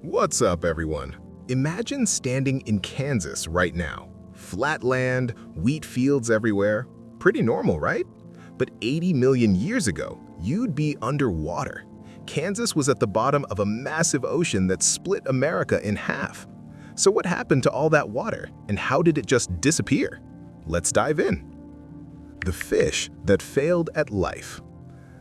What's up, everyone? Imagine standing in Kansas right now. Flat land, wheat fields everywhere. Pretty normal, right? But 80 million years ago, you'd be underwater. Kansas was at the bottom of a massive ocean that split America in half. So what happened to all that water, and how did it just disappear? Let's dive in. The fish that failed at life.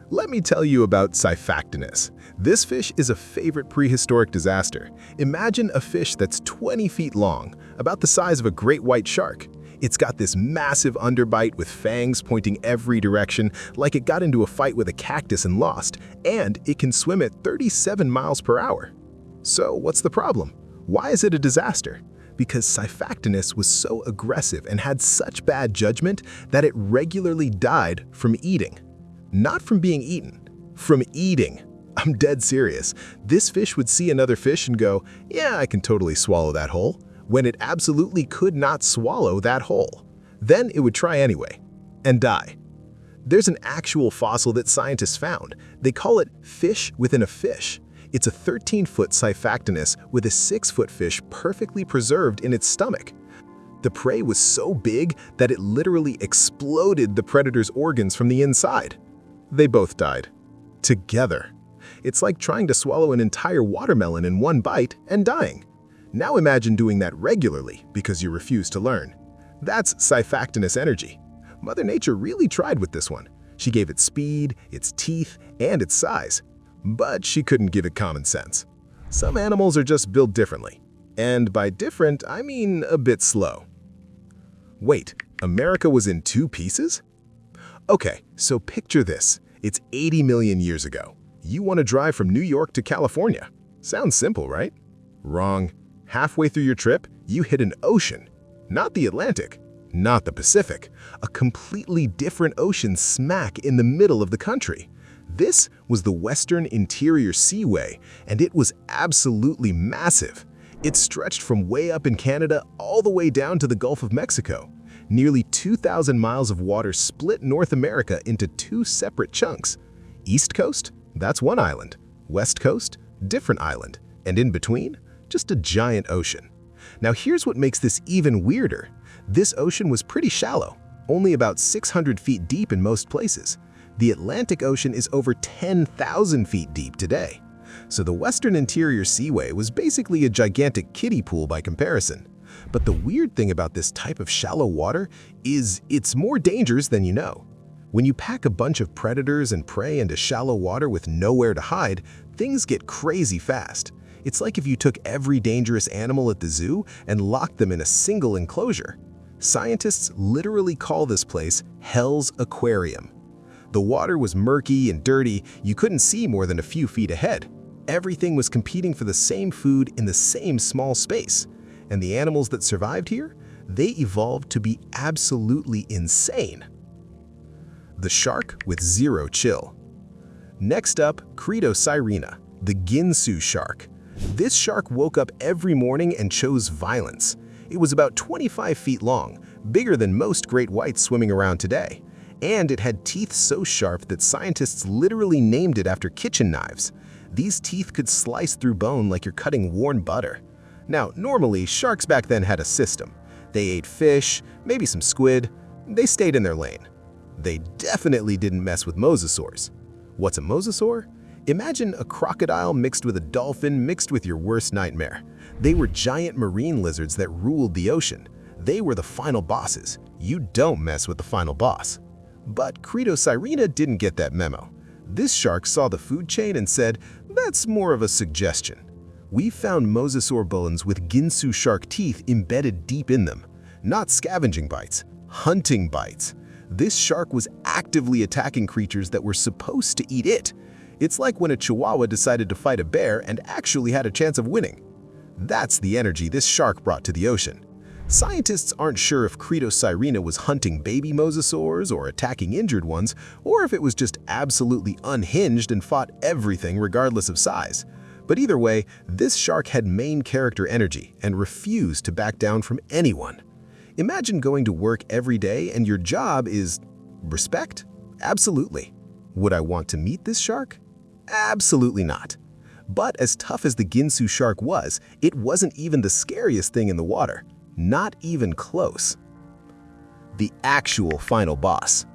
Let me tell you about Siphactinus. This fish is a favorite prehistoric disaster. Imagine a fish that's 20 feet long, about the size of a great white shark. It's got this massive underbite with fangs pointing every direction, like it got into a fight with a cactus and lost, and it can swim at 37 miles per hour. So what's the problem? Why is it a disaster? Because Siphactinus was so aggressive and had such bad judgment that it regularly died from eating. Not from being eaten, from eating. I'm dead serious. This fish would see another fish and go, "Yeah, I can totally swallow that whole," when it absolutely could not swallow that whole. Then it would try anyway, and die. There's an actual fossil that scientists found. They call it fish within a fish. It's a 13-foot Siphactinus with a 6-foot fish perfectly preserved in its stomach. The prey was so big that it literally exploded the predator's organs from the inside. They both died. Together. It's like trying to swallow an entire watermelon in one bite and dying. Now imagine doing that regularly because you refuse to learn. That's Siphactinus energy. Mother Nature really tried with this one. She gave it speed, its teeth, and its size. But she couldn't give it common sense. Some animals are just built differently. And by different, I mean a bit slow. Wait, America was in 2 pieces? Okay, so picture this. It's 80 million years ago. You want to drive from New York to California. Sounds simple, right? Wrong. Halfway through your trip, you hit an ocean. Not the Atlantic, not the Pacific. A completely different ocean smack in the middle of the country. This was the Western Interior Seaway, and it was absolutely massive. It stretched from way up in Canada all the way down to the Gulf of Mexico. Nearly 2,000 miles of water split North America into 2 separate chunks. East Coast? That's one island. West Coast? Different island. And in between? Just a giant ocean. Now here's what makes this even weirder. This ocean was pretty shallow, only about 600 feet deep in most places. The Atlantic Ocean is over 10,000 feet deep today. So the Western Interior Seaway was basically a gigantic kiddie pool by comparison. But the weird thing about this type of shallow water is it's more dangerous than you know. When you pack a bunch of predators and prey into shallow water with nowhere to hide, things get crazy fast. It's like if you took every dangerous animal at the zoo and locked them in a single enclosure. Scientists literally call this place Hell's Aquarium. The water was murky and dirty, you couldn't see more than a few feet ahead. Everything was competing for the same food in the same small space. And the animals that survived here, they evolved to be absolutely insane. The shark with zero chill. Next up, Cretosirena, the Ginsu shark. This shark woke up every morning and chose violence. It was about 25 feet long, bigger than most great whites swimming around today. And it had teeth so sharp that scientists literally named it after kitchen knives. These teeth could slice through bone like you're cutting worn butter. Now, normally, sharks back then had a system. They ate fish, maybe some squid. They stayed in their lane. They definitely didn't mess with mosasaurs. What's a mosasaur? Imagine a crocodile mixed with a dolphin mixed with your worst nightmare. They were giant marine lizards that ruled the ocean. They were the final bosses. You don't mess with the final boss. But Cretosirena didn't get that memo. This shark saw the food chain and said, "That's more of a suggestion." We found mosasaur bones with Ginsu shark teeth embedded deep in them. Not scavenging bites, hunting bites. This shark was actively attacking creatures that were supposed to eat it. It's like when a chihuahua decided to fight a bear and actually had a chance of winning. That's the energy this shark brought to the ocean. Scientists aren't sure if Cretosirena was hunting baby mosasaurs or attacking injured ones, or if it was just absolutely unhinged and fought everything regardless of size. But either way, this shark had main character energy and refused to back down from anyone. Imagine going to work every day and your job is respect? Absolutely. Would I want to meet this shark? Absolutely not. But as tough as the Ginsu shark was, it wasn't even the scariest thing in the water. Not even close. The actual final boss.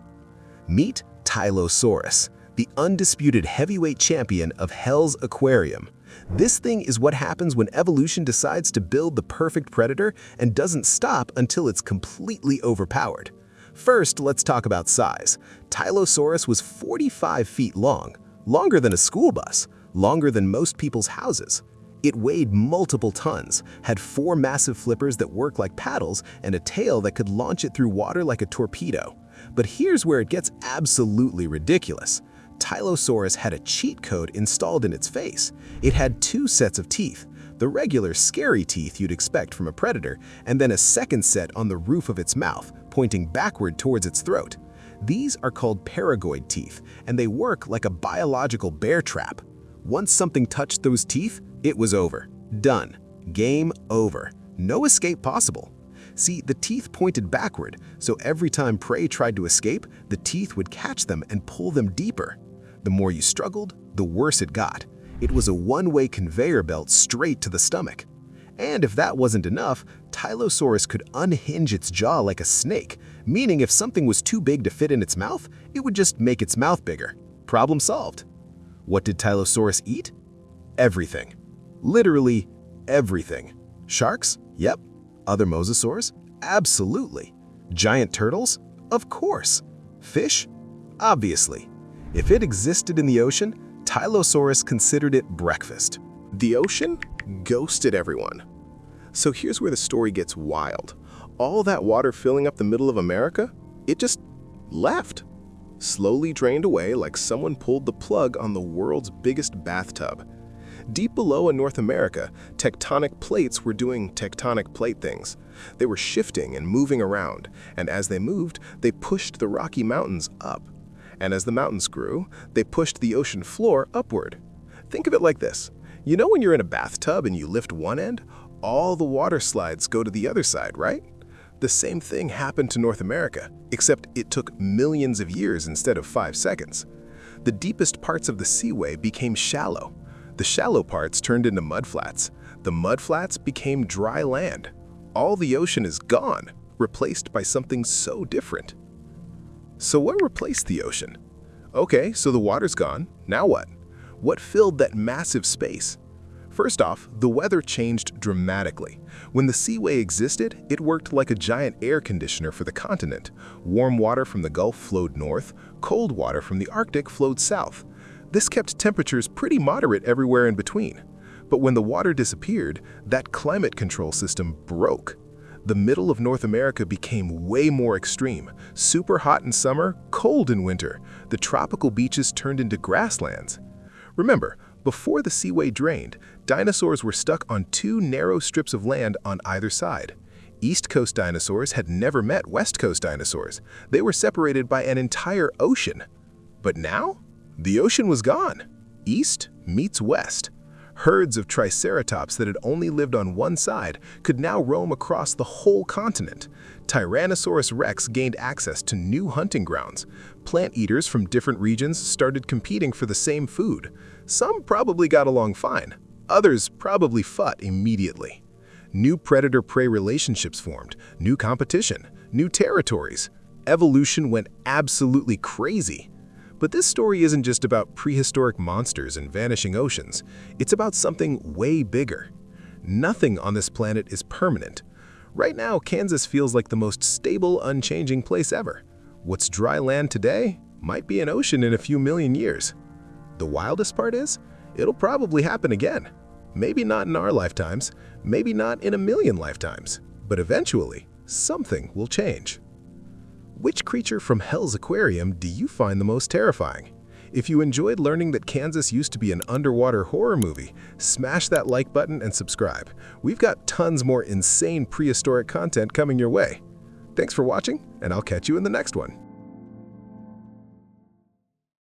Meet Tylosaurus, the undisputed heavyweight champion of Hell's Aquarium. This thing is what happens when evolution decides to build the perfect predator and doesn't stop until it's completely overpowered. First, let's talk about size. Tylosaurus was 45 feet long, longer than a school bus, longer than most people's houses. It weighed multiple tons, had 4 massive flippers that work like paddles, and a tail that could launch it through water like a torpedo. But here's where it gets absolutely ridiculous. Tylosaurus had a cheat code installed in its face. It had 2 sets of teeth, the regular scary teeth you'd expect from a predator, and then a second set on the roof of its mouth, pointing backward towards its throat. These are called paragoid teeth, and they work like a biological bear trap. Once something touched those teeth, it was over. Done. Game over. No escape possible. See, the teeth pointed backward, so every time prey tried to escape, the teeth would catch them and pull them deeper. The more you struggled, the worse it got. It was a one-way conveyor belt straight to the stomach. And if that wasn't enough, Tylosaurus could unhinge its jaw like a snake, meaning if something was too big to fit in its mouth, it would just make its mouth bigger. Problem solved. What did Tylosaurus eat? Everything. Literally everything. Sharks? Yep. Other mosasaurs? Absolutely. Giant turtles? Of course. Fish? Obviously. If it existed in the ocean, Tylosaurus considered it breakfast. The ocean ghosted everyone. So here's where the story gets wild. All that water filling up the middle of America, it just left. Slowly drained away like someone pulled the plug on the world's biggest bathtub. Deep below in North America, tectonic plates were doing tectonic plate things. They were shifting and moving around, and as they moved, they pushed the Rocky Mountains up. And as the mountains grew, they pushed the ocean floor upward. Think of it like this. You know when you're in a bathtub and you lift one end, all the water slides go to the other side, right? The same thing happened to North America, except it took millions of years instead of 5 seconds. The deepest parts of the seaway became shallow. The shallow parts turned into mudflats. The mudflats became dry land. All the ocean is gone, replaced by something so different. So what replaced the ocean? Okay, so the water's gone. Now what? What filled that massive space? First off, the weather changed dramatically. When the seaway existed, it worked like a giant air conditioner for the continent. Warm water from the Gulf flowed north, cold water from the Arctic flowed south. This kept temperatures pretty moderate everywhere in between. But when the water disappeared, that climate control system broke. The middle of North America became way more extreme. Super hot in summer, cold in winter. The tropical beaches turned into grasslands. Remember, before the seaway drained, dinosaurs were stuck on 2 narrow strips of land on either side. East Coast dinosaurs had never met West Coast dinosaurs. They were separated by an entire ocean. But now, the ocean was gone. East meets West. Herds of triceratops that had only lived on one side could now roam across the whole continent. Tyrannosaurus rex gained access to new hunting grounds. Plant eaters from different regions started competing for the same food. Some probably got along fine. Others probably fought immediately. New predator-prey relationships formed, new competition, new territories. Evolution went absolutely crazy. But this story isn't just about prehistoric monsters and vanishing oceans. It's about something way bigger. Nothing on this planet is permanent. Right now, Kansas feels like the most stable, unchanging place ever. What's dry land today might be an ocean in a few million years. The wildest part is, it'll probably happen again. Maybe not in our lifetimes, maybe not in a million lifetimes, but eventually, something will change. Which creature from Hell's Aquarium do you find the most terrifying? If you enjoyed learning that Kansas used to be an underwater horror movie, smash that like button and subscribe. We've got tons more insane prehistoric content coming your way. Thanks for watching, and I'll catch you in the next one.